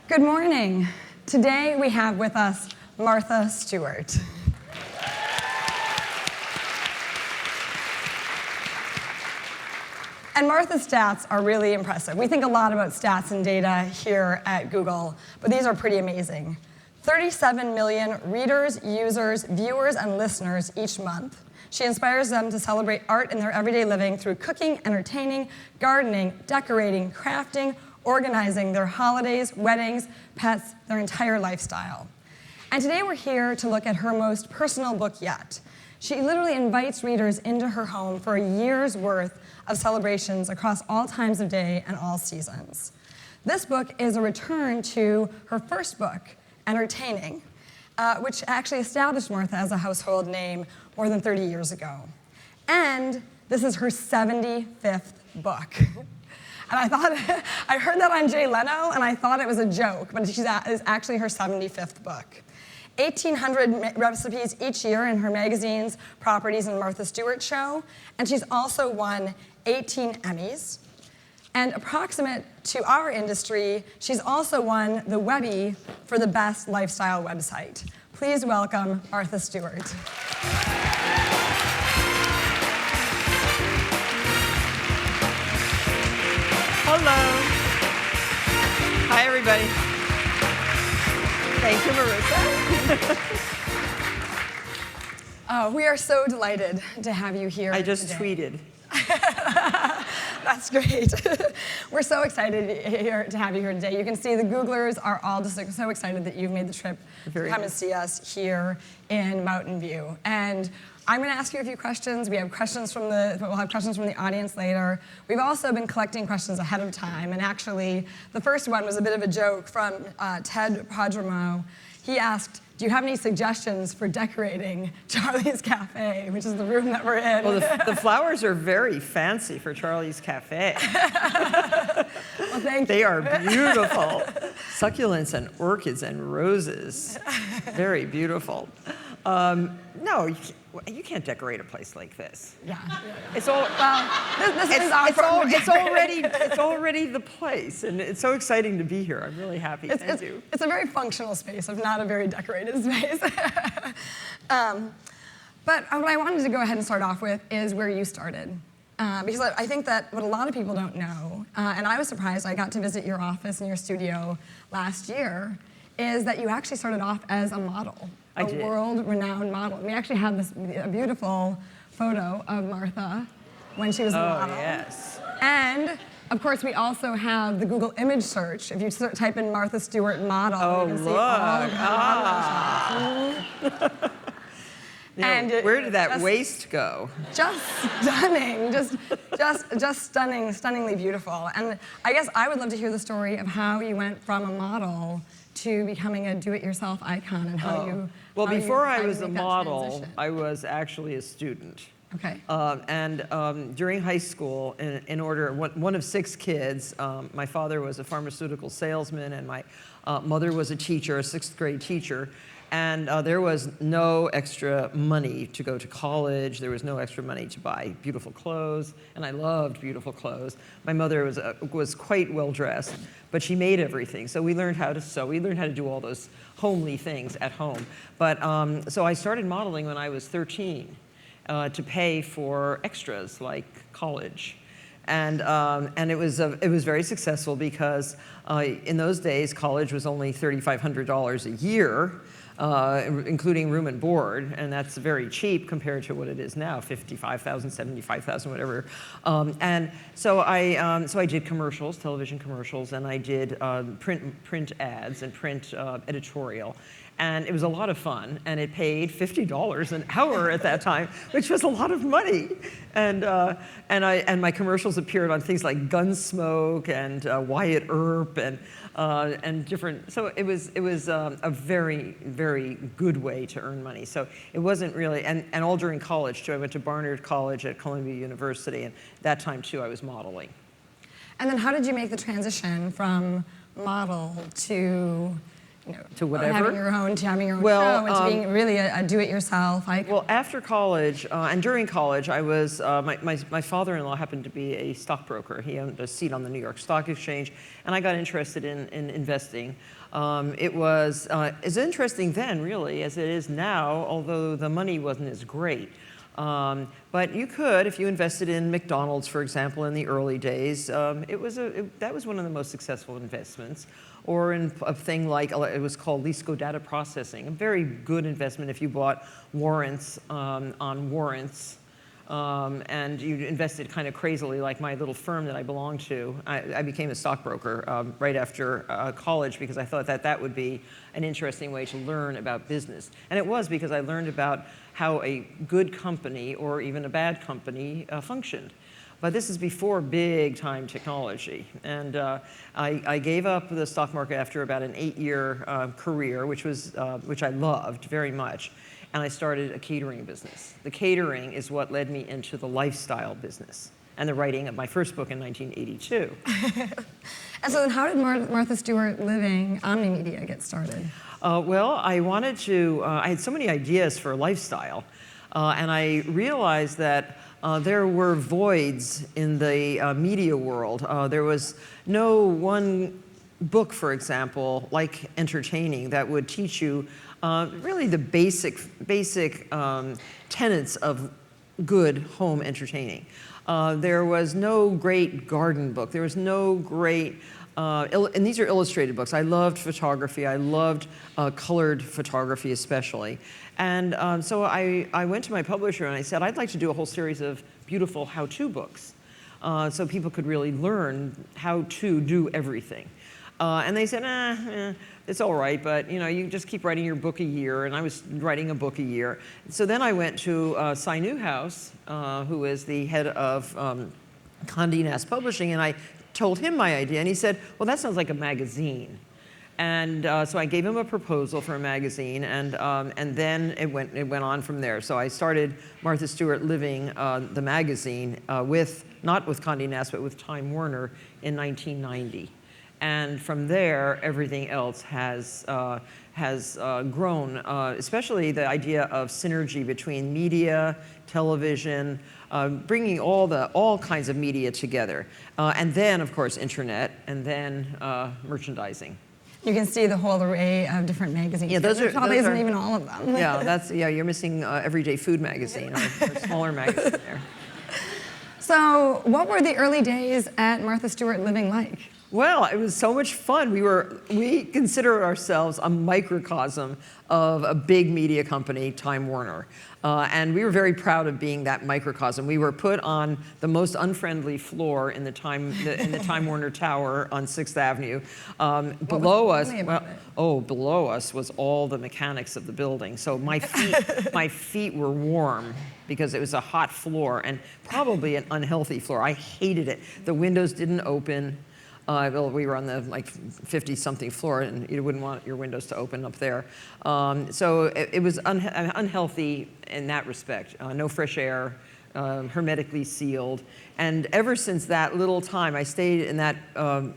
Good morning. Today we have with us Martha Stewart. And Martha's stats are really impressive. We think a lot about stats and data here at Google, but these are pretty amazing. 37 million readers, users, viewers, and listeners each month. She inspires them to celebrate art in their everyday living through cooking, entertaining, gardening, decorating, crafting, organizing their holidays, weddings, pets, their entire lifestyle. And today we're here to look at her most personal book yet. She literally invites readers into her home for a year's worth of celebrations across all times of day and all seasons. This book is a return to her first book, Entertaining, which actually established Martha as a household name more than 30 years ago. And this is her 75th book. And I heard that on Jay Leno, and I thought it was a joke, but it's actually her 75th book. 1,800 recipes each year in her magazines, Properties, and Martha Stewart Show, and she's also won 18 Emmys. And approximate to our industry, she's also won the Webby for the best lifestyle website. Please welcome Martha Stewart. Hello. Hi, everybody. Thank you, Marissa. We are so delighted to have you here I just today. tweeted. That's great. We're so excited to have you here today. You can see the Googlers are all just so excited that you've made the trip to come and see us here in Mountain View. And I'm going to ask you a few questions. We'll have questions from the audience later. We've also been collecting questions ahead of time. And actually, the first one was a bit of a joke from Ted Podremo. He asked, do you have any suggestions for decorating Charlie's Cafe, which is the room that we're in? Well, the flowers are very fancy for Charlie's Cafe. Well, thank you. They are beautiful. Succulents and orchids and roses. Very beautiful. No, you can't decorate a place like this. Yeah. It's all Well, this is our it's already the place, and it's so exciting to be here. I'm really happy. Thank you. It's a very functional space, if not a very decorated space. But what I wanted to go ahead and start off with is where you started. Because I think that what a lot of people don't know, and I was surprised, I got to visit your office and your studio last year, is that you actually started off as a model. I did. World-renowned model. We actually have a beautiful photo of Martha when she was a model. Oh, yes. And, of course, we also have the Google image search. If you type in Martha Stewart model, you can see all of her modeling shots. And where did that waist go? Just stunning, just stunning, stunningly beautiful. And I guess I would love to hear the story of how you went from a model to becoming a do-it-yourself icon, and how you. Well, how before you I was a model, transition. I was actually a student. Okay. And during high school, in order, one of 6 kids, my father was a pharmaceutical salesman, and my mother was a teacher, a 6th grade teacher. And there was no extra money to go to college. There was no extra money to buy beautiful clothes, and I loved beautiful clothes. My mother was quite well dressed, but she made everything. So we learned how to sew. We learned how to do all those homely things at home. But so I started modeling when I was 13 to pay for extras like college. And it was very successful because in those days, college was only $3,500 a year, including room and board, and that's very cheap compared to what it is now, $55,000, $75,000, whatever. And so I did commercials, television commercials, and I did print ads and print editorial. And it was a lot of fun, and it paid $50 an hour at that time, which was a lot of money. And my commercials appeared on things like Gunsmoke and Wyatt Earp and different. So it was a very, very good way to earn money. So it wasn't really, and all during college too. I went to Barnard College at Columbia University, and that time too I was modeling. And then how did you make the transition from model to To whatever? having your own Well, show, and to being really a do-it-yourself icon? Well, after college and during college, I was my father-in-law happened to be a stockbroker. He owned a seat on the New York Stock Exchange, and I got interested in investing. It was as interesting then, really, as it is now, although the money wasn't as great. But you could, if you invested in McDonald's, for example, in the early days, that was one of the most successful investments. Or in a thing like, it was called Lisco Data Processing, a very good investment if you bought warrants on warrants. And you invested kind of crazily, like my little firm that I belonged to. I became a stockbroker right after college because I thought that would be an interesting way to learn about business. And it was, because I learned about how a good company or even a bad company functioned. But this is before big-time technology. And I gave up the stock market after about an 8-year career, which I loved very much. And I started a catering business. The catering is what led me into the lifestyle business and the writing of my first book in 1982. And so then how did Martha Stewart Living Omnimedia get started? Well, I wanted to, I had so many ideas for lifestyle, and I realized that there were voids in the media world. There was no one book, for example, like entertaining, that would teach you really the basic tenets of good home entertaining. There was no great garden book. There was no great, and these are illustrated books. I loved photography. I loved colored photography especially. And so I went to my publisher and I said, I'd like to do a whole series of beautiful how-to books so people could really learn how to do everything. And they said, it's all right, but you just keep writing your book a year. And I was writing a book a year. So then I went to Cy Newhouse, who is the head of Condé Nast Publishing, and I told him my idea. And he said, well, that sounds like a magazine. And so I gave him a proposal for a magazine, and then it went on from there. So I started Martha Stewart Living, the magazine, not with Condé Nast, but with Time Warner in 1990. And from there, everything else has grown, especially the idea of synergy between media, television, bringing all kinds of media together. And then, of course, internet, and then merchandising. You can see the whole array of different magazines. Yeah, those probably are, isn't even all of them. Yeah, you're missing Everyday Food magazine, or smaller magazine there. So what were the early days at Martha Stewart Living like? Well, it was so much fun. We consider ourselves a microcosm of a big media company, Time Warner. And we were very proud of being that microcosm. We were put on the most unfriendly floor in the Time Warner Tower on 6th Avenue. Below us was all the mechanics of the building. So my feet were warm because it was a hot floor and probably an unhealthy floor. I hated it. The windows didn't open. Well, we were on the 50-something floor, and you wouldn't want your windows to open up there. So it was unhealthy in that respect. No fresh air, hermetically sealed. And ever since that little time, I stayed in that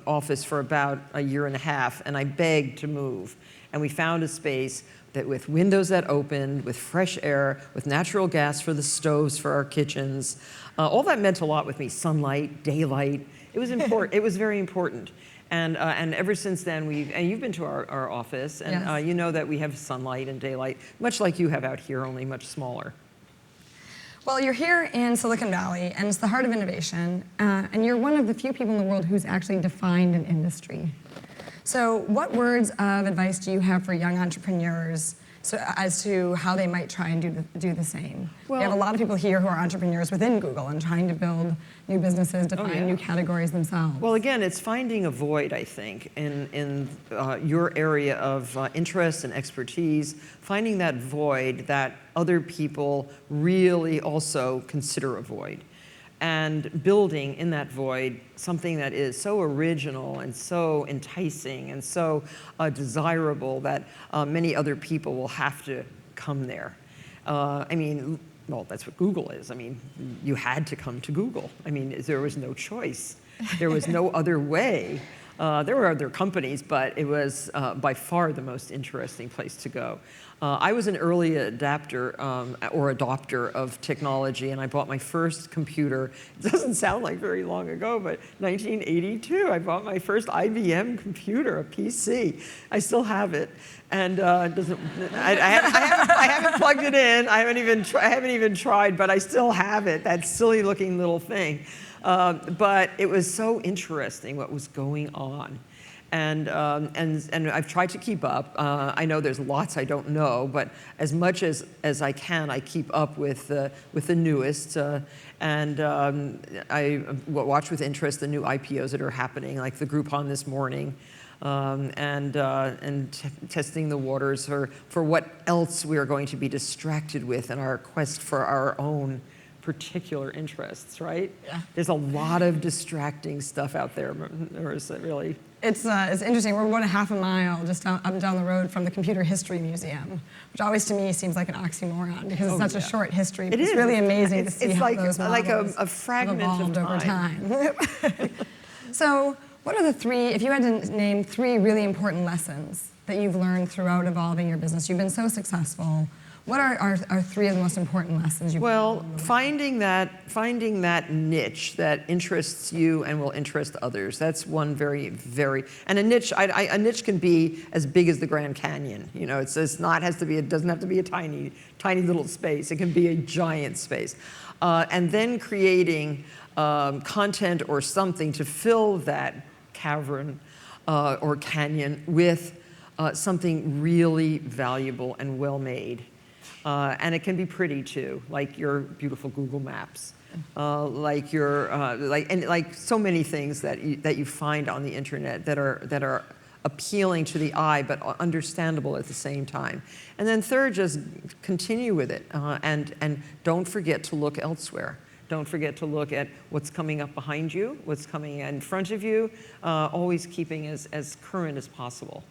office for about a year and a half, and I begged to move. And we found a space that with windows that opened, with fresh air, with natural gas for the stoves for our kitchens. All that meant a lot with me. Sunlight, daylight. It was important. It was very important. And ever since then, and you've been to our office, and yes. You know that we have sunlight and daylight, much like you have out here, only much smaller. Well, you're here in Silicon Valley, and it's the heart of innovation, and you're one of the few people in the world who's actually defined an industry. So what words of advice do you have for young entrepreneurs as to how they might try and do the same? Well, we have a lot of people here who are entrepreneurs within Google and trying to build new businesses, define new categories themselves. Well, again, it's finding a void, I think, in your area of interest and expertise, finding that void that other people really also consider a void, and building in that void something that is so original and so enticing and so desirable that many other people will have to come there. I mean, well, that's what Google is. I mean, you had to come to Google. I mean, there was no choice. There was no other way There were other companies, but it was by far the most interesting place to go. I was an early adapter or adopter of technology, and I bought my first computer. It doesn't sound like very long ago, but 1982, I bought my first IBM computer, a PC. I still have it, and I haven't plugged it in. I haven't even tried, but I still have it. That silly-looking little thing. But it was so interesting what was going on. And I've tried to keep up. I know there's lots I don't know, but as much as I can, I keep up with the newest. I watch with interest the new IPOs that are happening, like the Groupon this morning, testing the waters for what else we are going to be distracted with in our quest for our own particular interests, right? Yeah. There's a lot of distracting stuff out there, Marissa, really. It's interesting. We're about a half a mile just up and down the road from the Computer History Museum, which always to me seems like an oxymoron because it's such a short history. But it's really amazing to see how those models a fragment have evolved of over time. So what are the three, if you had to name three really important lessons that you've learned throughout evolving your business? You've been so successful. What are three of the most important lessons you've learned? Well, finding that niche that interests you and will interest others. That's one very, and a niche can be as big as the Grand Canyon. You know, it doesn't have to be a tiny little space. It can be a giant space. And then creating content or something to fill that cavern or canyon with something really valuable and well made. And it can be pretty too, like your beautiful Google Maps, like so many things that you find on the internet that are appealing to the eye but understandable at the same time. And then third, just continue with it, and don't forget to look elsewhere. Don't forget to look at what's coming up behind you, what's coming in front of you, always keeping as current as possible.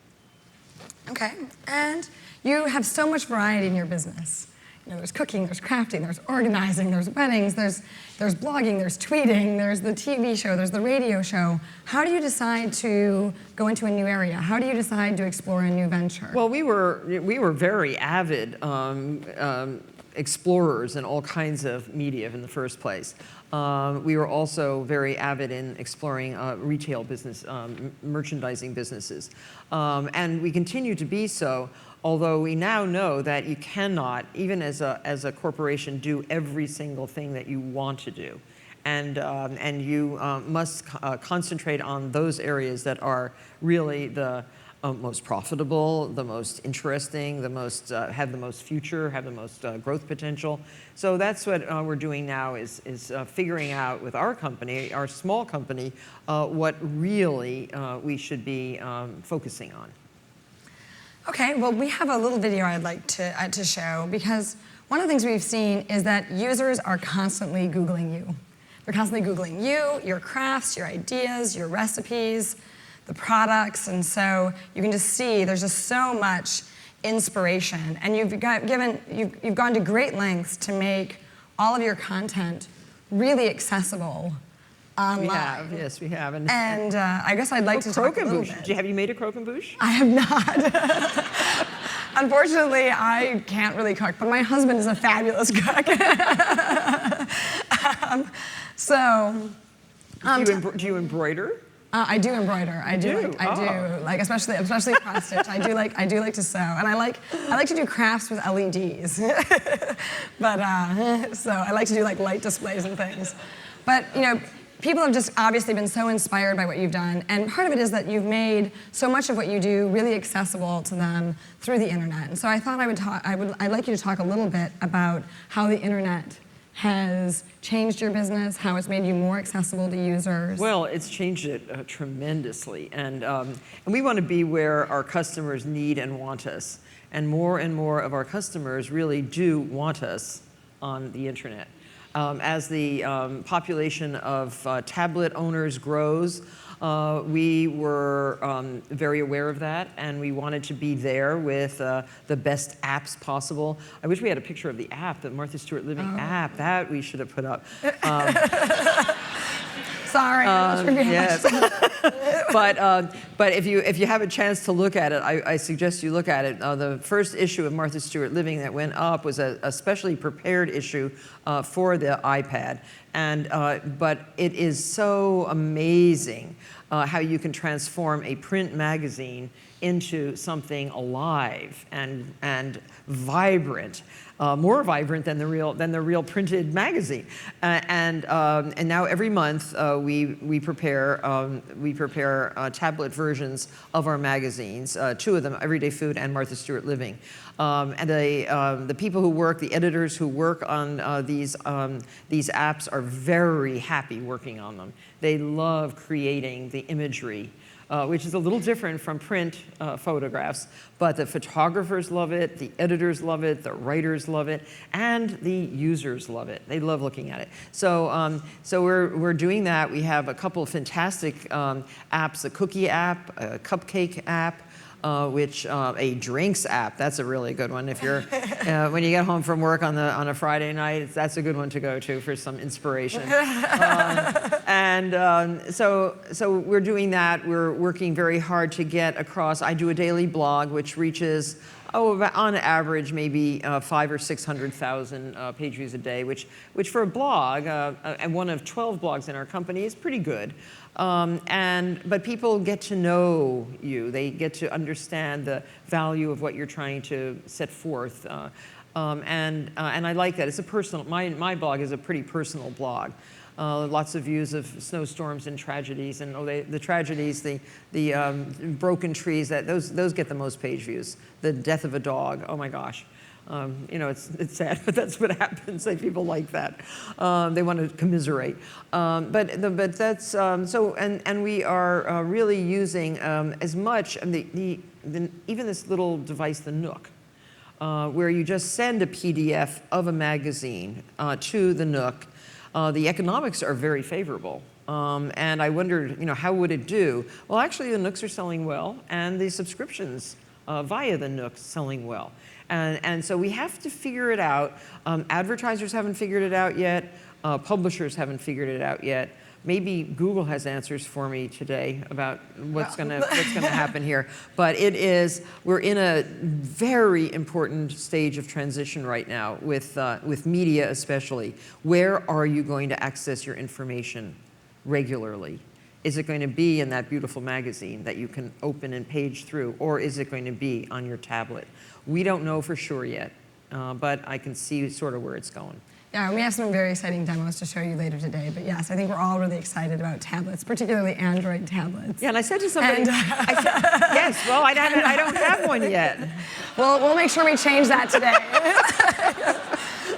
Okay, and you have so much variety in your business. You know, there's cooking, there's crafting, there's organizing, there's weddings, there's blogging, there's tweeting, there's the TV show, there's the radio show. How do you decide to go into a new area? How do you decide to explore a new venture? Well, we were very avid explorers in all kinds of media in the first place. We were also very avid in exploring retail business, merchandising businesses. And we continue to be so, although we now know that you cannot, even as a corporation, do every single thing that you want to do. And you must concentrate on those areas that are really the most profitable, the most interesting, have the most future, have the most growth potential. So that's what we're doing now is figuring out with our company, our small company, what really we should be focusing on. Okay, well, we have a little video I'd like to show because one of the things we've seen is that users are constantly Googling you. They're constantly Googling you, your crafts, your ideas, your recipes, the products, and so you can just see there's just so much inspiration, and you've gone to great lengths to make all of your content really accessible online. We have, yes, we have. And I guess I'd like to talk a little bit. Have you made a croquembouche? I have not. Unfortunately, I can't really cook, but my husband is a fabulous cook. Do you embroider? I do embroider. I do. Like especially cross stitch. I do like to sew, and I like to do crafts with LEDs. But so I like to do like light displays and things. But you know, people have just obviously been so inspired by what you've done, and part of it is that you've made so much of what you do really accessible to them through the internet. And so I thought I'd like you to talk a little bit about how the internet has changed your business, how it's made you more accessible to users? Well, it's changed it tremendously, and we want to be where our customers need and want us, and more of our customers really do want us on the internet. As the population of tablet owners grows, we were very aware of that, and we wanted to be there with the best apps possible. I wish we had a picture of the app, the Martha Stewart Living app. That we should have put up. Sorry, I'm not sure if you have Yes. But if you have a chance to look at it, I suggest you look at it. The first issue of Martha Stewart Living that went up was a specially prepared issue for the iPad. But it is so amazing how you can transform a print magazine into something alive and vibrant, more vibrant than the real printed magazine. And now every month we prepare tablet versions of our magazines, two of them, Everyday Food and Martha Stewart Living. And the people who work, the editors who work on these apps are very happy working on them. They love creating the imagery, which is a little different from print photographs, but the photographers love it, the editors love it, the writers love it, and the users love it. They love looking at it. So we're doing that. We have a couple of fantastic apps, a cookie app, a cupcake app, a drinks app. That's a really good one. If you're when you get home from work on a Friday night, that's a good one to go to for some inspiration. So we're doing that. We're working very hard to get across. I do a daily blog which reaches about, on average, maybe 500,000 or 600,000 page views a day, which for a blog, and one of 12 blogs in our company, is pretty good. But people get to know you. They get to understand the value of what you're trying to set forth. And I like that. It's a personal, my blog is a pretty personal blog. Lots of views of snowstorms and tragedies, and the tragedies, the broken trees, those get the most page views. The death of a dog, oh my gosh. It's sad, but that's what happens. People like that. They want to commiserate. But that's so. And we are really using as much even this little device, the Nook, where you just send a PDF of a magazine to the Nook. The economics are very favorable. And I wondered, how would it do? Well, actually, the Nooks are selling well, and the subscriptions via the Nooks selling well. And so we have to figure it out. Advertisers haven't figured it out yet. Publishers haven't figured it out yet. Maybe Google has answers for me today about what's going to happen here. But we're in a very important stage of transition right now with media especially. Where are you going to access your information regularly? Is it going to be in that beautiful magazine that you can open and page through, or is it going to be on your tablet? We don't know for sure yet, but I can see sort of where it's going. Yeah, we have some very exciting demos to show you later today. But yes, I think we're all really excited about tablets, particularly Android tablets. Yeah, and I said to somebody, yes, well, I don't have one yet. Well, we'll make sure we change that today.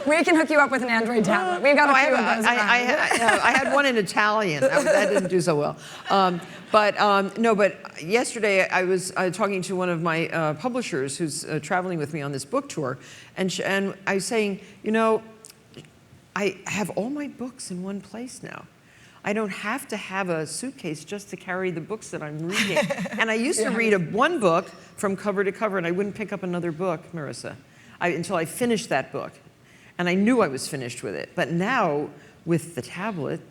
We can hook you up with an Android tablet. We've got a few of those around. I had one in Italian. That didn't do so well. But yesterday I was talking to one of my publishers who's traveling with me on this book tour, and I was saying, I have all my books in one place now. I don't have to have a suitcase just to carry the books that I'm reading. And I used to read one book from cover to cover, and I wouldn't pick up another book, Marissa, until I finished that book. And I knew I was finished with it. But now, with the tablet,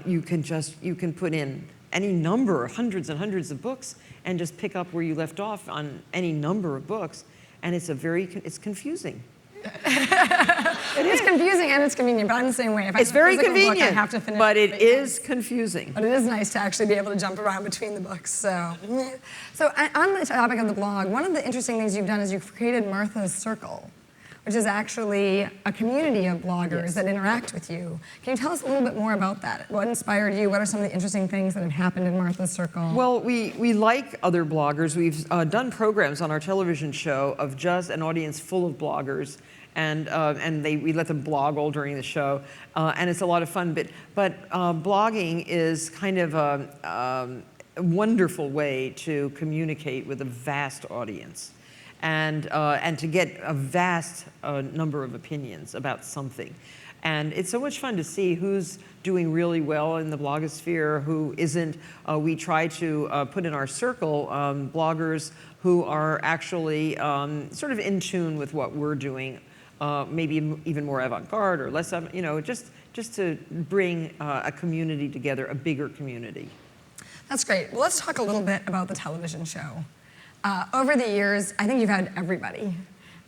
you can put in any number, hundreds and hundreds of books, and just pick up where you left off on any number of books. And it's confusing. It's confusing and it's convenient, but I'm the same way. If it's very convenient, book, I have to finish but it is confusing. But it is nice to actually be able to jump around between the books. So on the topic of the blog, one of the interesting things you've done is you've created Martha's Circle, which is actually a community of bloggers that interact with you. Can you tell us a little bit more about that? What inspired you? What are some of the interesting things that have happened in Martha's Circle? Well, we like other bloggers. We've done programs on our television show of just an audience full of bloggers, and we let them blog all during the show, and it's a lot of fun. But blogging is kind of a wonderful way to communicate with a vast audience. And to get a vast number of opinions about something. And it's so much fun to see who's doing really well in the blogosphere, who isn't. We try to put in our circle bloggers who are actually sort of in tune with what we're doing, maybe even more avant-garde or less, just just to bring a community together, a bigger community. That's great. Well, let's talk a little bit about the television show. Over the years, I think you've had everybody.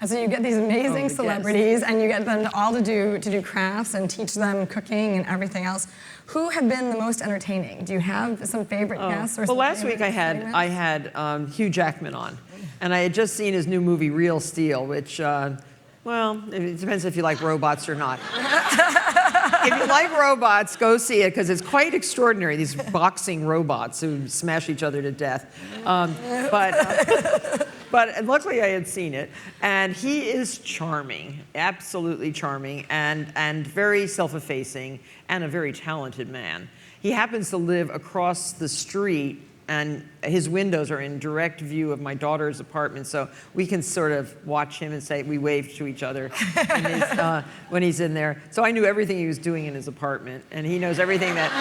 And so you get these amazing celebrities, and you get them all to do crafts and teach them cooking and everything else. Who have been the most entertaining? Do you have some favorite guests? Or well, last week I had Hugh Jackman on, and I had just seen his new movie Real Steel, which, well, it depends if you like robots or not. If you like robots, go see it, because it's quite extraordinary, these boxing robots who smash each other to death. But luckily I had seen it, and he is charming, absolutely charming, and very self-effacing, and a very talented man. He happens to live across the street, and his windows are in direct view of my daughter's apartment, so we can sort of watch him and say, we wave to each other when he's in there. So I knew everything he was doing in his apartment, and he knows everything that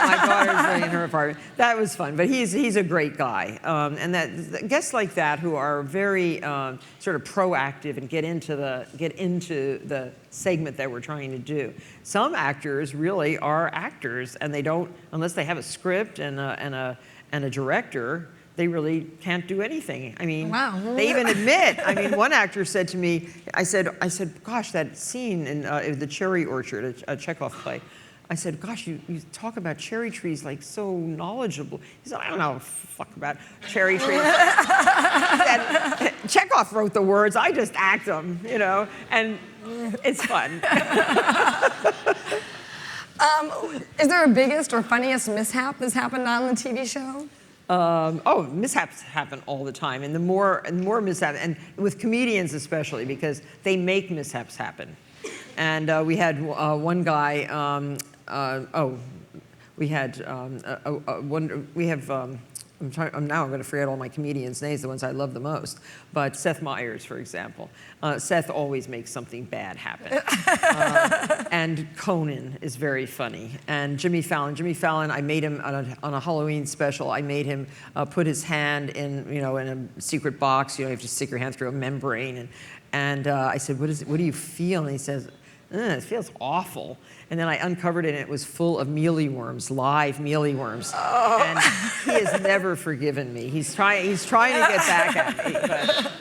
my daughter's doing in her apartment. That was fun, but he's a great guy. And that guests like that who are very sort of proactive and get into the segment that we're trying to do. Some actors really are actors, and they don't, unless they have a script and a director, they really can't do anything. I mean, wow. They even admit. I mean, one actor said to me, I said, gosh, that scene in the Cherry Orchard, a Chekhov play. I said, gosh, you talk about cherry trees like so knowledgeable. He said, I don't know fuck about cherry trees. And Chekhov wrote the words, I just act them, you know, and it's fun. Is there a biggest or funniest mishap that's happened on the TV show? Mishaps happen all the time, and the more mishaps, and with comedians especially, because they make mishaps happen. And we had one guy. I'm going to forget all my comedians' names, the ones I love the most. But Seth Meyers, for example. Seth always makes something bad happen. And Conan is very funny. And Jimmy Fallon, I made him on a Halloween special. I made him put his hand in a secret box. You have to stick your hand through a membrane. And I said, what do you feel? And he says, it feels awful. And then I uncovered it, and it was full of mealyworms, live mealyworms. Oh. And he has never forgiven me. He's trying to get back at me. But.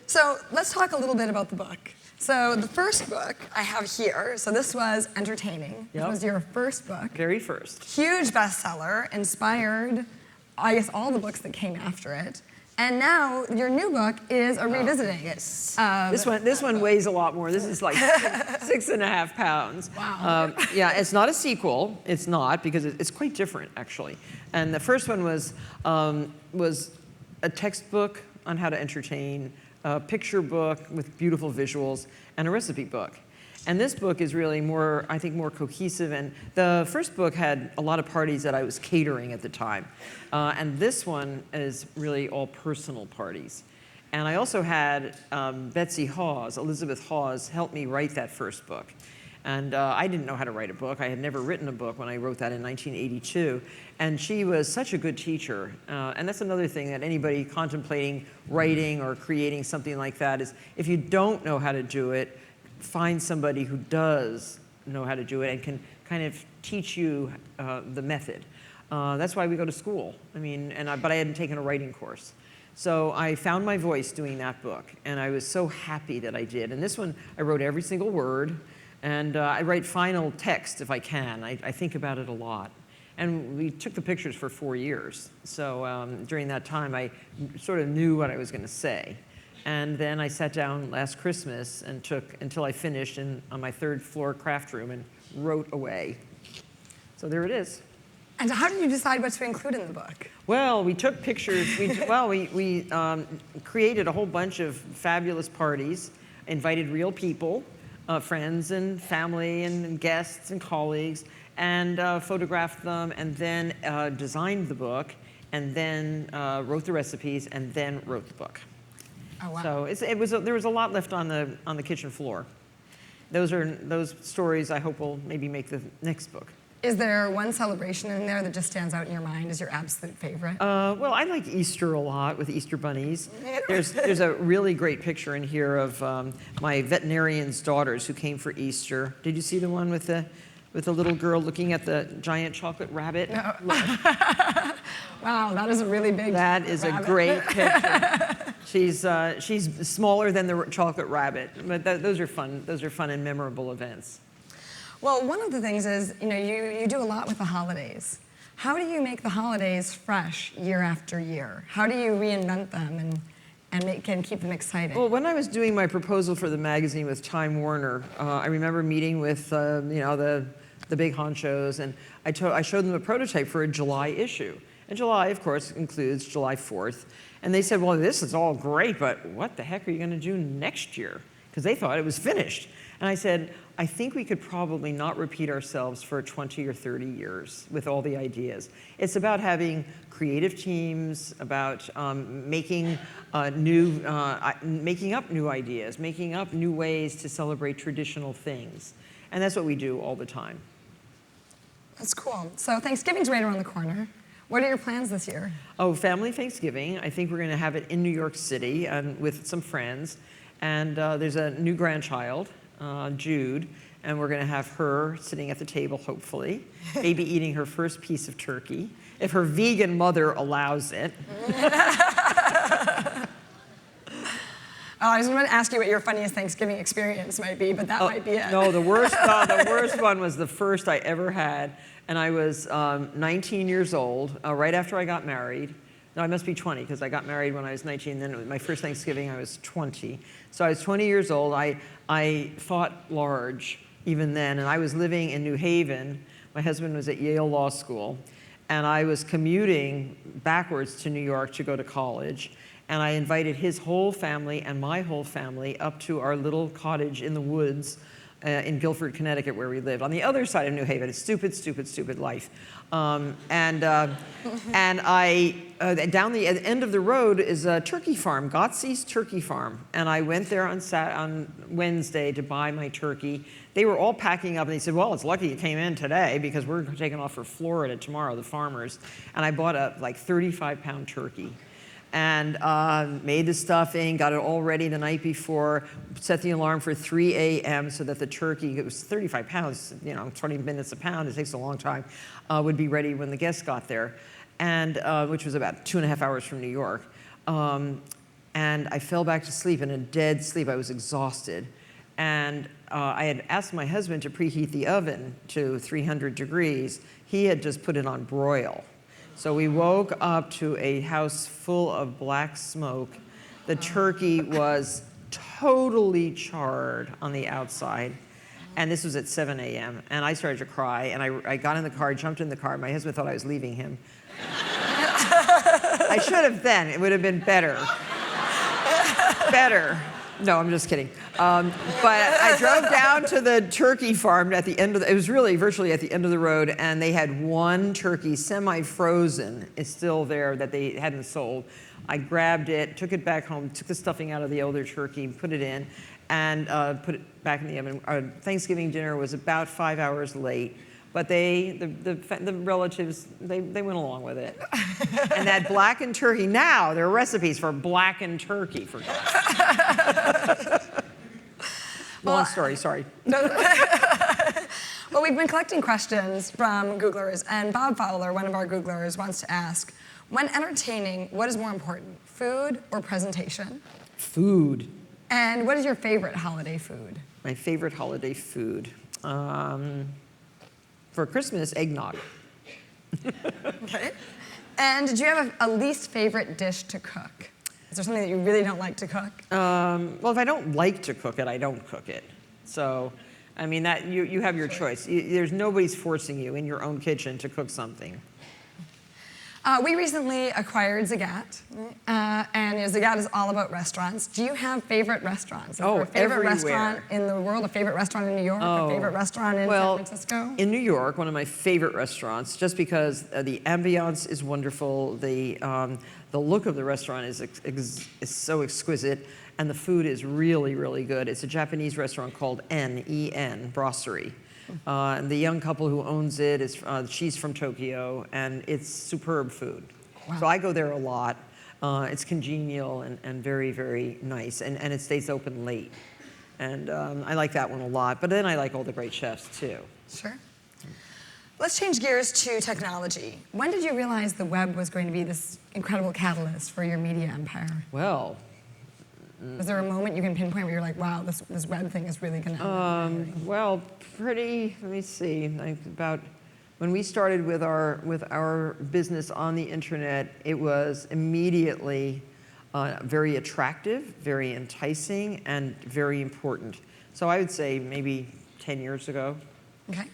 So let's talk a little bit about the book. So the first book I have here, so this was Entertaining. Yep. It was your first book. Very first. Huge bestseller, inspired, I guess, all the books that came after it. And now your new book is a revisiting. Yes. This one weighs a lot more. This is like 6.5 pounds. Wow. Yeah, it's not a sequel. It's not, because it's quite different, actually. And the first one was a textbook on how to entertain, a picture book with beautiful visuals, and a recipe book. And this book is really more, I think, more cohesive. And the first book had a lot of parties that I was catering at the time. And this one is really all personal parties. And I also had Elizabeth Hawes, help me write that first book. And I didn't know how to write a book. I had never written a book when I wrote that in 1982. And she was such a good teacher. And that's another thing that anybody contemplating writing or creating something like that is, if you don't know how to do it, find somebody who does know how to do it and can kind of teach you the method. That's why we go to school. I mean, but I hadn't taken a writing course. So I found my voice doing that book, and I was so happy that I did. And this one, I wrote every single word, and I write final text if I can. I think about it a lot. And we took the pictures for 4 years. So during that time, I sort of knew what I was going to say. And then I sat down last Christmas and took until I finished on my 3rd floor craft room and wrote away. So there it is. And how did you decide what to include in the book? Well, we took pictures. We created a whole bunch of fabulous parties, invited real people, friends and family and guests and colleagues, and photographed them, and then designed the book, and then wrote the recipes, and then wrote the book. Oh, wow. So there was a lot left on the kitchen floor. Those stories I hope will maybe make the next book. Is there one celebration in there that just stands out in your mind as your absolute favorite? Well, I like Easter a lot with Easter bunnies. There's a really great picture in here of my veterinarian's daughters who came for Easter. Did you see the one with the little girl looking at the giant chocolate rabbit? No. Wow, that is a really big That is rabbit. a great picture. She's smaller than the chocolate rabbit, but those are fun. Those are fun and memorable events. Well, one of the things is, you do a lot with the holidays. How do you make the holidays fresh year after year? How do you reinvent them and keep them exciting? Well, when I was doing my proposal for the magazine with Time Warner, I remember meeting with the big honchos, and I showed them a prototype for a July issue. And July, of course, includes July 4th. And they said, well, this is all great, but what the heck are you going to do next year? Because they thought it was finished. And I said, I think we could probably not repeat ourselves for 20 or 30 years with all the ideas. It's about having creative teams, about making up new ideas, making up new ways to celebrate traditional things. And that's what we do all the time. That's cool. So Thanksgiving's right around the corner. What are your plans this year? Oh, family Thanksgiving. I think we're going to have it in New York City and with some friends. And there's a new grandchild, Jude, and we're going to have her sitting at the table, hopefully, maybe eating her first piece of turkey, if her vegan mother allows it. I was going to ask you what your funniest Thanksgiving experience might be, but that might be it. No, the worst one was the first I ever had, and I was 19 years old, right after I got married. No, I must be 20, because I got married when I was 19, then it was my first Thanksgiving, I was 20. So I was 20 years old. I thought large even then, and I was living in New Haven. My husband was at Yale Law School, and I was commuting backwards to New York to go to college. And I invited his whole family and my whole family up to our little cottage in the woods in Guilford, Connecticut, where we lived, on the other side of New Haven. It's stupid, stupid, stupid life. And I, down the end of the road is a turkey farm, Gotsy's Turkey Farm. And I went there on Wednesday to buy my turkey. They were all packing up, and they said, well, it's lucky you came in today, because we're taking off for Florida tomorrow, the farmers. And I bought a 35-pound turkey. And made the stuffing, got it all ready the night before, set the alarm for 3 a.m. so that the turkey, it was 35 pounds, 20 minutes a pound, it takes a long time, would be ready when the guests got there, and which was about 2.5 hours from New York. And I fell back to sleep, in a dead sleep. I was exhausted. And I had asked my husband to preheat the oven to 300 degrees. He had just put it on broil. So we woke up to a house full of black smoke. The turkey was totally charred on the outside. And this was at 7 a.m. And I started to cry. And I got in the car, jumped in the car. My husband thought I was leaving him. I should have then. It would have been better. Better. No, I'm just kidding. But I drove down to the turkey farm at the end of it was really virtually at the end of the road, and they had one turkey, semi-frozen, it's still there, that they hadn't sold. I grabbed it, took it back home, took the stuffing out of the older turkey, put it in, and put it back in the oven. Our Thanksgiving dinner was about 5 hours late, but the relatives, they went along with it. And that blackened turkey, now there are recipes for blackened turkey, for God's sake. Long story, sorry. Well, we've been collecting questions from Googlers, and Bob Fowler, one of our Googlers, wants to ask, when entertaining, what is more important, food or presentation? Food. And what is your favorite holiday food? My favorite holiday food. For Christmas, eggnog. Okay. And did you have a least favorite dish to cook? Is there something that you really don't like to cook? Well, if I don't like to cook it, I don't cook it. So, I mean, that you have your choice. There's nobody's forcing you in your own kitchen to cook something. We recently acquired Zagat, and Zagat is all about restaurants. Do you have favorite restaurants? Is there a favorite everywhere. Restaurant in the world, a favorite restaurant in New York, a favorite restaurant in San Francisco? In New York, one of my favorite restaurants, just because the ambiance is wonderful, the look of the restaurant is so exquisite, and the food is really, really good. It's a Japanese restaurant called N-E-N, Brasserie. And the young couple who owns it is, she's from Tokyo, and it's superb food. Wow. So I go there a lot. It's congenial and very, very nice, and it stays open late. And I like that one a lot, but then I like all the great chefs too. Sure. Let's change gears to technology. When did you realize the web was going to be this incredible catalyst for your media empire? Well, was there a moment you can pinpoint where you're like, wow, this web thing is really going to happen? well, let me see, like about when we started with our business on the internet, it was immediately very attractive, very enticing, and very important. So I would say maybe 10 years ago. Okay.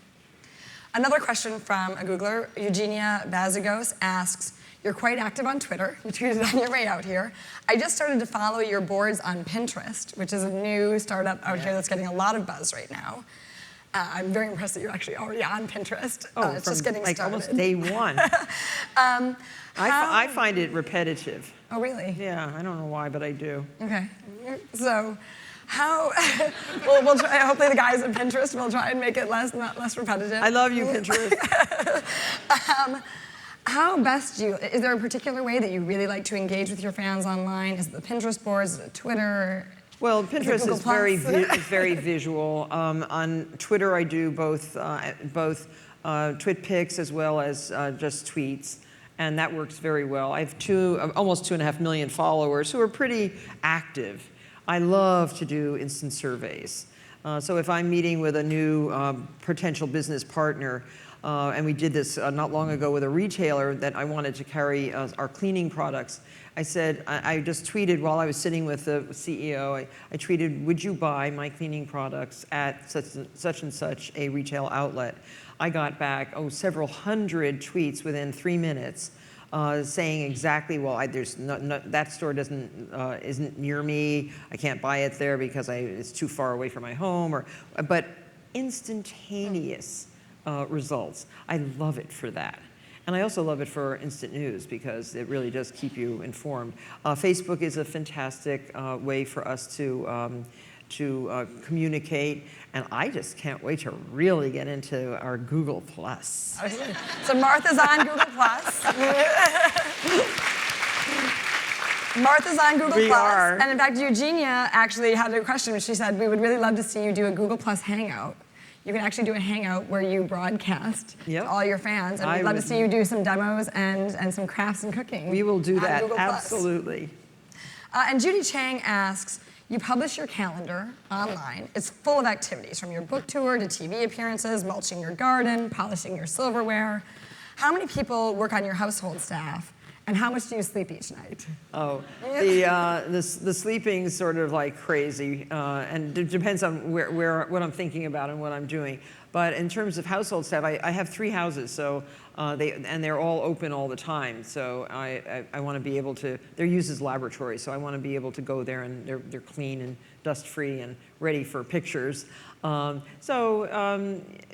Another question from a Googler, Eugenia Bazagos, asks, you're quite active on Twitter. You tweeted on your way out here. I just started to follow your boards on Pinterest, which is a new startup out here that's getting a lot lot of buzz right now. I'm very impressed that you're actually already on Pinterest. It's just getting like started. Almost day one. I find it repetitive. Oh, really? Yeah, I don't know why, but I do. Okay. So, how? we'll try. Hopefully, the guys at Pinterest will try and make it less repetitive. I love you, Pinterest. How best do you? Is there a particular way that you really like to engage with your fans online? Is it the Pinterest boards? Is it Twitter? Well, Pinterest is very visual. On Twitter, I do both twit pics as well as just tweets, and that works very well. I have almost 2.5 million followers who are pretty active. I love to do instant surveys. So if I'm meeting with a new potential business partner, and we did this not long ago with a retailer that I wanted to carry our cleaning products. I said, I just tweeted while I was sitting with the CEO, I tweeted, would you buy my cleaning products at such and such a retail outlet? I got back, several hundred tweets within 3 minutes saying exactly, well, that store isn't near me, I can't buy it there because it's too far away from my home, but instantaneous results. I love it for that. And I also love it for instant news because it really does keep you informed. Facebook is a fantastic way for us to communicate, and I just can't wait to really get into our Google+. So Martha's on Google+. Martha's on Google+. We are. And in fact, Eugenia actually had a question. She said, we would really love to see you do a Google+ hangout. You can actually do a hangout where you broadcast to all your fans, and we'd love to see you do some demos and some crafts and cooking. We will do that, absolutely. And Judy Chang asks, you publish your calendar online. It's full of activities, from your book tour to TV appearances, mulching your garden, polishing your silverware. How many people work on your household staff? And how much do you sleep each night? The sleeping's sort of like crazy, and it depends on what I'm thinking about and what I'm doing. But in terms of household staff, I have 3 houses, so they're all open all the time. So I want to be able to. They're used as laboratories, so I want to be able to go there and they're clean and dust-free and ready for pictures.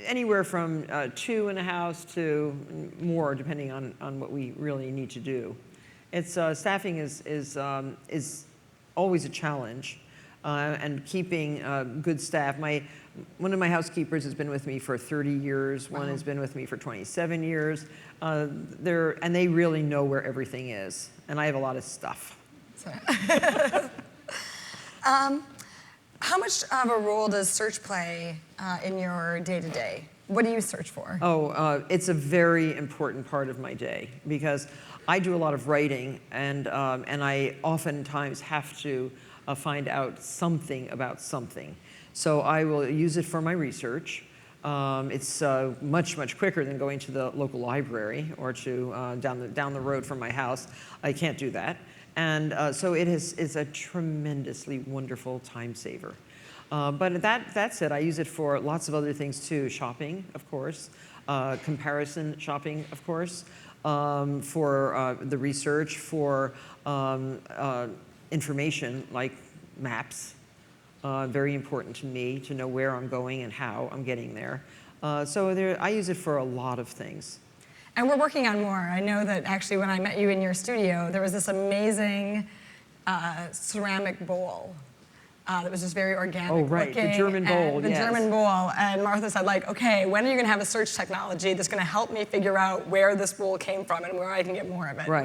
Anywhere from 2 in a house to more, depending on what we really need to do. Staffing is always a challenge, and keeping good staff. One of my housekeepers has been with me for 30 years. Wow. One has been with me for 27 years. And they really know where everything is, and I have a lot of stuff. How much of a role does search play in your day-to-day? What do you search for? It's a very important part of my day because I do a lot of writing, and I oftentimes have to find out something about something. So I will use it for my research. It's much quicker than going to the local library or to down the road from my house. I can't do that. And so it's a tremendously wonderful time saver. But that said, I use it for lots of other things too. Shopping, of course. Comparison shopping, of course. For the research, for information like maps. Very important to me to know where I'm going and how I'm getting there. I use it for a lot of things. And we're working on more. I know that actually when I met you in your studio, there was this amazing ceramic bowl that was just very organic Oh, right, the looking. German bowl, The yes. German bowl. And Martha said, like, okay, when are you going to have a search technology that's going to help me figure out where this bowl came from and where I can get more of it? Right.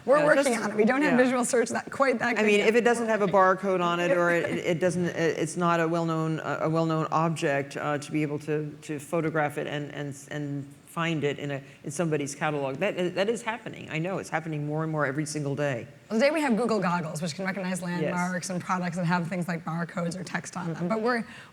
We're Yeah, working just- on it. We don't have yeah. visual search quite that good. I mean, yet. if it doesn't have a barcode on it, or it's not a well-known object, to be able to photograph it and find it in somebody's catalog. That is happening. I know it's happening more and more every single day. Well, today we have Google goggles, which can recognize landmarks and products that have things like barcodes or text on them. But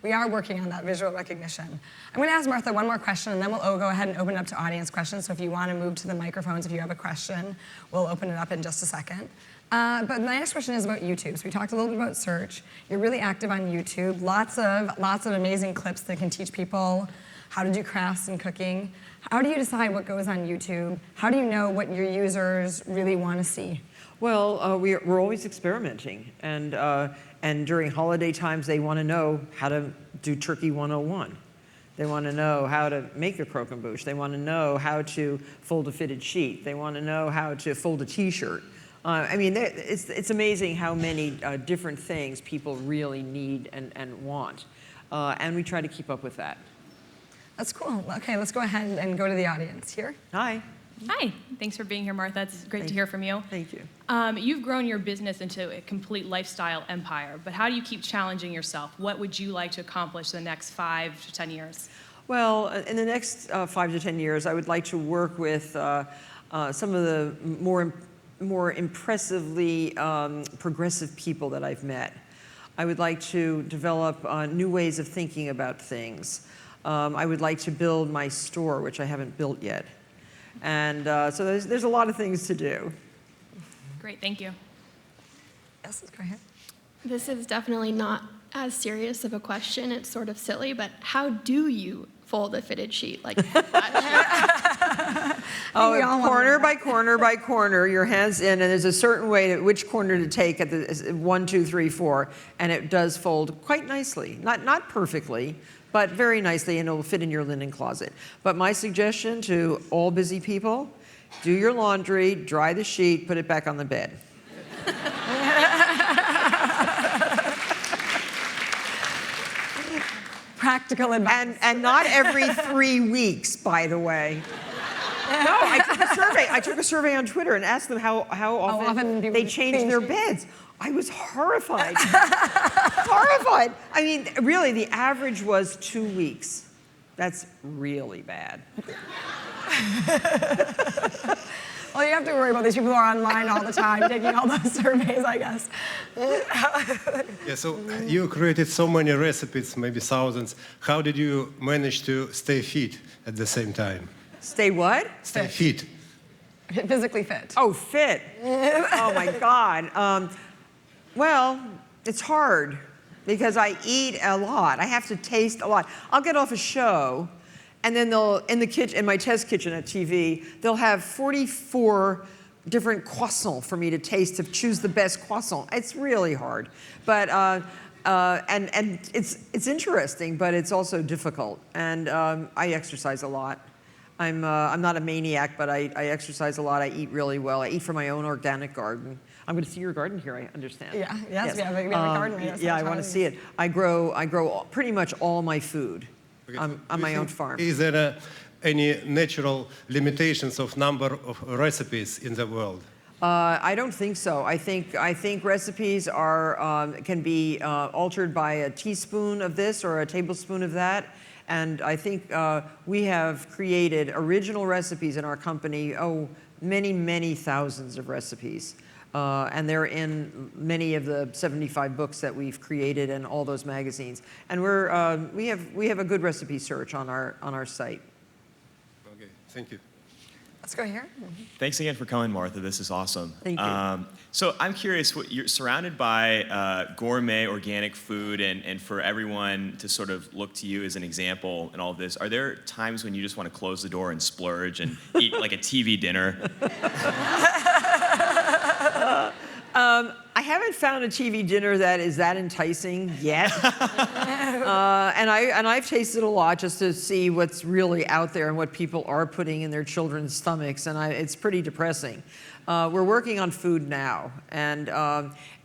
we are working on that visual recognition. I'm going to ask Martha one more question, and then we'll go ahead and open it up to audience questions. So if you want to move to the microphones, if you have a question, we'll open it up in just a second. But my next question is about YouTube. So we talked a little bit about search. You're really active on YouTube. Lots of amazing clips that can teach people how to do crafts and cooking. How do you decide what goes on YouTube? How do you know what your users really want to see? Well, we're always experimenting, and during holiday times, they want to know how to do Turkey 101. They want to know how to make a croquembouche. They want to know how to fold a fitted sheet. They want to know how to fold a T-shirt. I mean, it's amazing how many different things people really need and want, and we try to keep up with that. That's cool. Okay, let's go ahead and go to the audience here. Hi. Hi, thanks for being here, Martha. It's great to hear from you. Thank you. You've grown your business into a complete lifestyle empire, but how do you keep challenging yourself? What would you like to accomplish in the next 5 to 10 years? Well, in the next 5 to 10 years, I would like to work with some of the more impressively progressive people that I've met. I would like to develop new ways of thinking about things. I would like to build my store, which I haven't built yet. And so there's a lot of things to do. Great, thank you. Yes, let's go ahead. This is definitely not as serious of a question. It's sort of silly, but how do you fold a fitted sheet like that? Oh, corner by corner by corner, your hands in, and there's a certain way to which corner to take at the 1, 2, 3, 4, and it does fold quite nicely. Not perfectly, but very nicely, and it'll fit in your linen closet. But my suggestion to all busy people, do your laundry, dry the sheet, put it back on the bed. Practical advice. And not every 3 weeks, by the way. No, I took a survey on Twitter and asked them how often people they change their sheets. beds. I was horrified. Horrified. I mean, really, the average was 2 weeks. That's really bad. Well, you have to worry about these people who are online all the time taking all those surveys, I guess. Yeah, so you created so many recipes, maybe thousands. How did you manage to stay fit at the same time? Stay what? Stay fit. Physically fit. Oh, fit. Oh, my God. Well, it's hard because I eat a lot. I have to taste a lot. I'll get off a show, and then they'll, in the kitchen, in my test kitchen at TV, they'll have 44 different croissants for me to taste, to choose the best croissant. It's really hard. But, and it's interesting, but it's also difficult. And I exercise a lot. I'm not a maniac, but I exercise a lot. I eat really well. I eat from my own organic garden. I'm going to see your garden here, I understand. Yeah, yes. We have a garden right outside Yeah, I want to Charlie's. see it. I grow pretty much all my food on my own farm. Is there any natural limitations of number of recipes in the world? I don't think so. I think recipes can be altered by a teaspoon of this or a tablespoon of that. And I think we have created original recipes in our company, many, many thousands of recipes. And they're in many of the 75 books that we've created and all those magazines. And we have a good recipe search on our site. Okay, thank you. Let's go here. Thanks again for coming, Martha. This is awesome. Thank you. So I'm curious, you're surrounded by gourmet organic food, and for everyone to sort of look to you as an example in all of this, are there times when you just want to close the door and splurge and eat like a TV dinner? I haven't haven't found a TV dinner that is that enticing yet. And I've tasted a lot just to see what's really out there and what people are putting in their children's stomachs, and it's pretty depressing. We're working on food now, and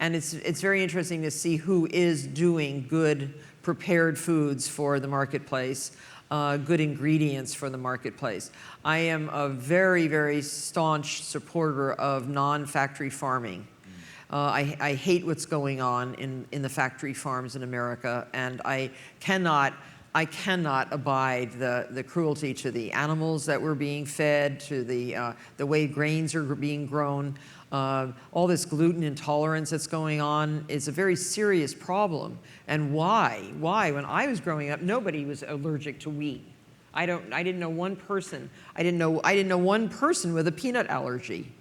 it's very interesting to see who is doing good prepared foods for the marketplace, good ingredients for the marketplace. I am a very, very staunch supporter of non-factory farming. I hate what's going on in the factory farms in America, and I cannot abide the cruelty to the animals that we're being fed, to the way grains are being grown. All this gluten intolerance that's going on is a very serious problem. And why? When I was growing up, nobody was allergic to wheat. I didn't know one person. I didn't know one person with a peanut allergy.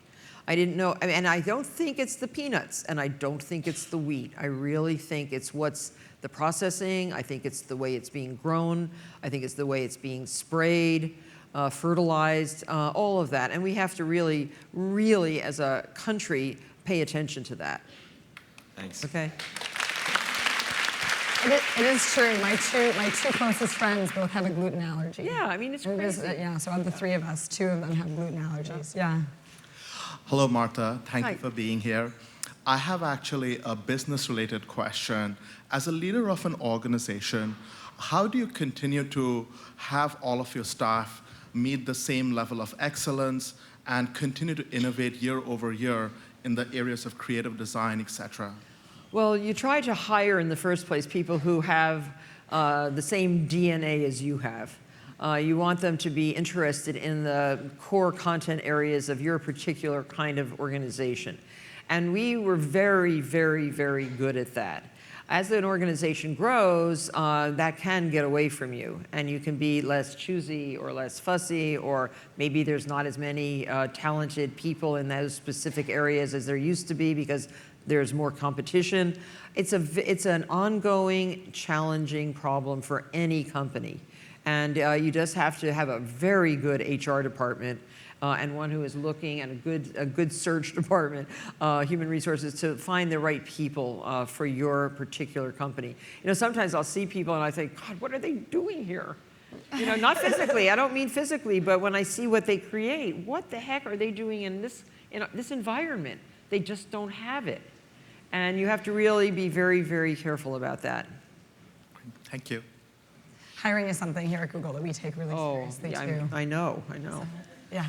I didn't know, and I don't think it's the peanuts, and I don't think it's the wheat. I really think it's what's the processing. I think it's the way it's being grown. I think it's the way it's being sprayed, fertilized, all of that. And we have to really, really, as a country, pay attention to that. Thanks. Okay. It is true. My two closest friends both have a gluten allergy. Yeah, I mean, it's crazy. Yeah, so of the three of us, two of them have gluten allergies. Yeah. Hello, Martha. Thank Hi. you for being here. I have actually a business-related question. As a leader of an organization, how do you continue to have all of your staff meet the same level of excellence and continue to innovate year over year in the areas of creative design, et cetera? Well, you try to hire in the first place people who have the same DNA as you have. You want them to be interested in the core content areas of your particular kind of organization. And we were very, very, very good at that. As an organization grows, that can get away from you, and you can be less choosy or less fussy, or maybe there's not as many talented people in those specific areas as there used to be because there's more competition. It's an ongoing, challenging problem for any company. And you just have to have a very good HR department and one who is looking at a good search department, human resources, to find the right people for your particular company. You know, sometimes I'll see people and I think, God, what are they doing here? You know, not physically. I don't mean physically, but when I see what they create, what the heck are they doing in this environment? They just don't have it. And you have to really be very, very careful about that. Thank you. Hiring is something here at Google that we take really seriously too. I know. Yeah.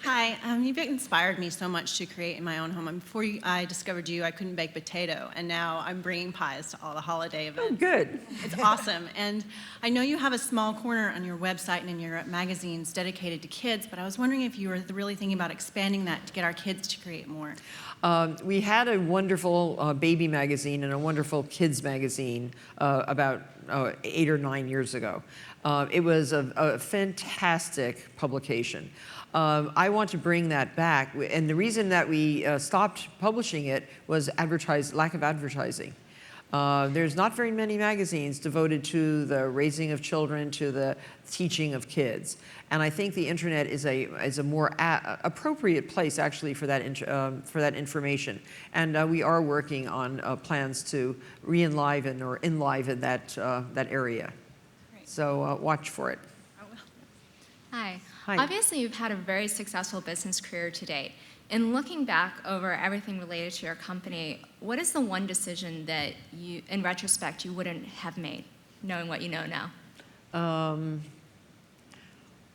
Hi, you've inspired me so much to create in my own home. Before I discovered you, I couldn't bake potato, and now I'm bringing pies to all the holiday events. Oh, good. It's awesome. And I know you have a small corner on your website and in your magazines dedicated to kids, but I was wondering if you were really thinking about expanding that to get our kids to create more. We had a wonderful baby magazine and a wonderful kids magazine about 8 or 9 years ago. It was a fantastic publication. I want to bring that back, and the reason that we stopped publishing it was lack of advertising. There's not very many magazines devoted to the raising of children, to the teaching of kids, and I think the internet is a more appropriate place actually for that information. And we are working on plans to re-enliven or enliven that area. Great. So watch for it. I will. Hi. Hi. Obviously, you've had a very successful business career to date. In looking back over everything related to your company, what is the one decision that you, in retrospect, you wouldn't have made, knowing what you know now?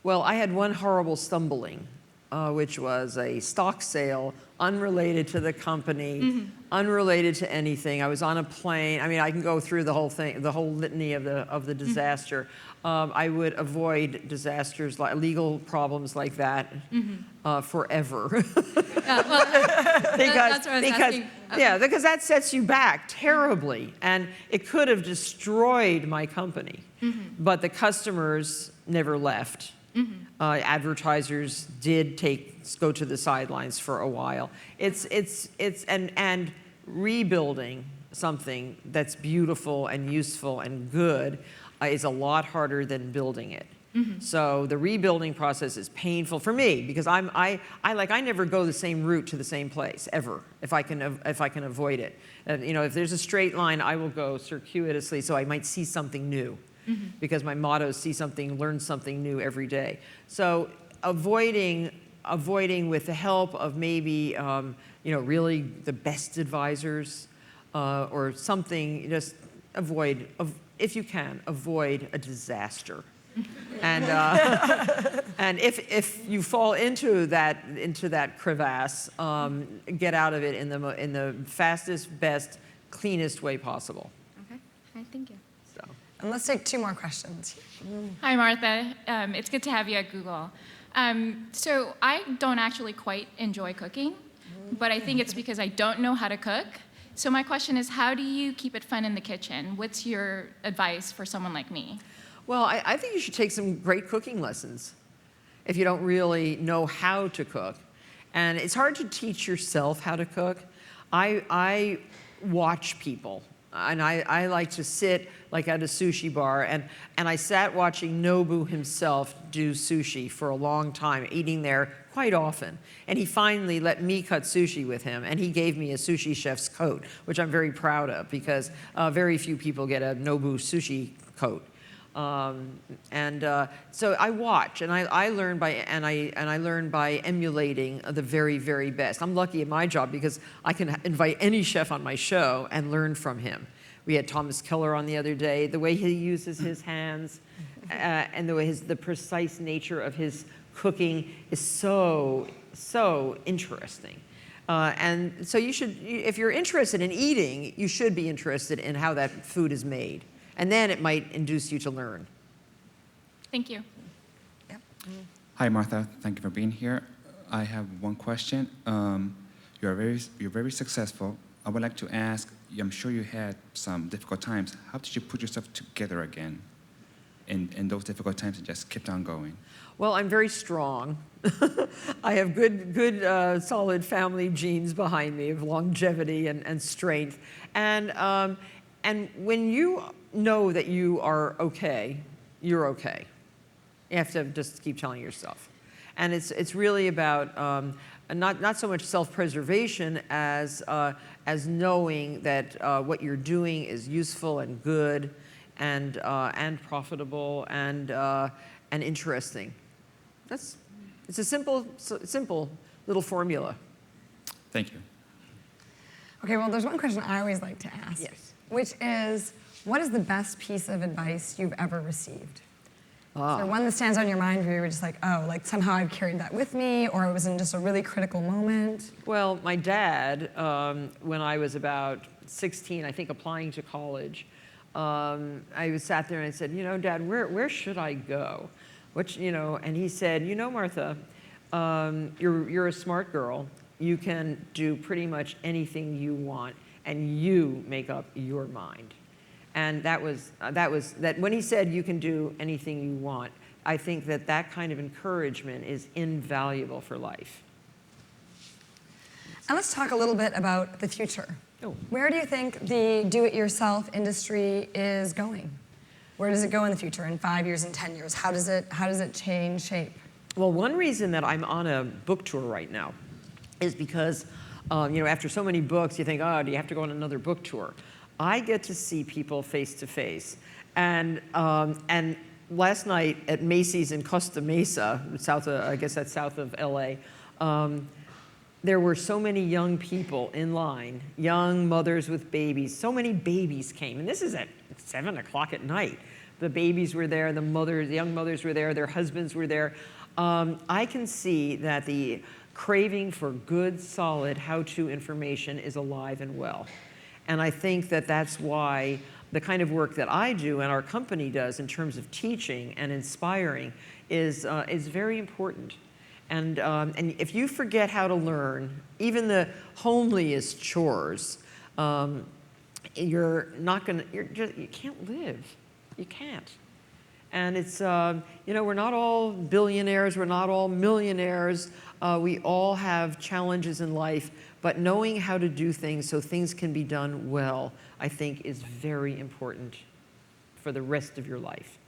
Well, I had one horrible stumbling, which was a stock sale unrelated to the company, unrelated to anything. I was on a plane. I mean, I can go through the whole thing, the whole litany of the disaster. I would avoid disasters, like legal problems like that, forever. That's what I was asking. Yeah, because that sets you back terribly, and it could have destroyed my company. But the customers never left. Advertisers did go to the sidelines for a while. And rebuilding something that's beautiful and useful and good is a lot harder than building it. So the rebuilding process is painful for me because I never go the same route to the same place ever if I can avoid it. You know, if there's a straight line, I will go circuitously so I might see something new, because my motto is see something, learn something new every day. So avoiding with the help of maybe you know, really the best advisors or something, just avoid, if you can, avoid a disaster. And if you fall into that crevasse, get out of it in the fastest, best, cleanest way possible. Okay. Hi, thank you. So. And let's take 2 more questions. Hi, Martha. It's good to have you at Google. So I don't actually quite enjoy cooking, but I think it's because I don't know how to cook. So my question is, how do you keep it fun in the kitchen? What's your advice for someone like me? Well, I think you should take some great cooking lessons if you don't really know how to cook. And it's hard to teach yourself how to cook. I watch people, and I like to sit like at a sushi bar, and I sat watching Nobu himself do sushi for a long time, eating there quite often. And he finally let me cut sushi with him, and he gave me a sushi chef's coat, which I'm very proud of, because very few people get a Nobu sushi coat. So I watch, and I learn by emulating the very, very best. I'm lucky at my job because I can invite any chef on my show and learn from him. We had Thomas Keller on the other day. The way he uses his hands and the precise nature of his cooking is so interesting. And so you should, if you're interested in eating, you should be interested in how that food is made. And then it might induce you to learn. Thank you. Yep. Hi, Martha. Thank you for being here. I have one question. You're very successful. I would like to ask, I'm sure you had some difficult times. How did you put yourself together again in those difficult times and just kept on going? Well, I'm very strong. I have good solid family genes behind me of longevity and strength. And when you know that you are okay, you're okay. You have to just keep telling yourself. And it's really about not so much self-preservation as knowing that what you're doing is useful and good and profitable and interesting. It's a simple little formula. Thank you. Okay, well, there's one question I always like to ask. Yes. Which is, what is the best piece of advice you've ever received? Is there one that stands on your mind where you were just like, oh, like somehow I've carried that with me, or it was in just a really critical moment? Well, my dad, when I was about 16, I think applying to college, I sat there and I said, you know, Dad, where should I go? And he said, you know, Martha, you're a smart girl. You can do pretty much anything you want, and you make up your mind. And that when he said you can do anything you want, I think that kind of encouragement is invaluable for life. And let's talk a little bit about the future. Oh. Where do you think the do-it-yourself industry is going? Where does it go in the future, in 5 years, in 10 years? How does it change shape? Well, one reason that I'm on a book tour right now is because, after so many books, you think, oh, do you have to go on another book tour? I get to see people face to face. And last night at Macy's in Costa Mesa, I guess that's south of LA, there were so many young people in line, young mothers with babies. So many babies came, and this is at 7 o'clock at night. The babies were there, the young mothers were there, their husbands were there. I can see that the craving for good, solid how-to information is alive and well. And I think that that's why the kind of work that I do and our company does in terms of teaching and inspiring is very important. And if you forget how to learn, even the homeliest chores, you can't live. You can't. And it's, we're not all billionaires, we're not all millionaires. We all have challenges in life, but knowing how to do things so things can be done well, I think is very important for the rest of your life.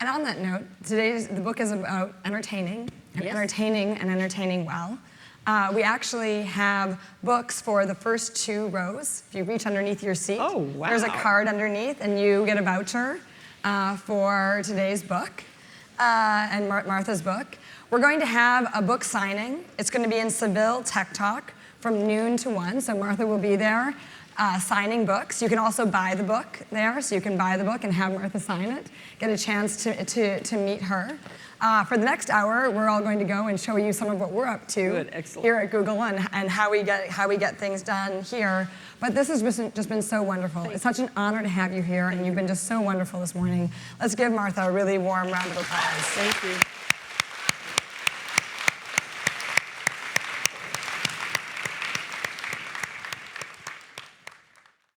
And on that note, the book is about entertaining, and entertaining well. We actually have books for the first 2 rows. If you reach underneath your seat, there's a card underneath, and you get a voucher for today's book and Martha's book. We're going to have a book signing. It's going to be in Seville Tech Talk from noon to 1, so Martha will be there signing books. You can also buy the book there, so you can buy the book and have Martha sign it, get a chance to meet her. For the next hour, we're all going to go and show you some of what we're up to here at Google and how we get things done here. But this has just been so wonderful. It's such an honor to have you here, and you've been just so wonderful this morning. Let's give Martha a really warm round of applause. Thank you.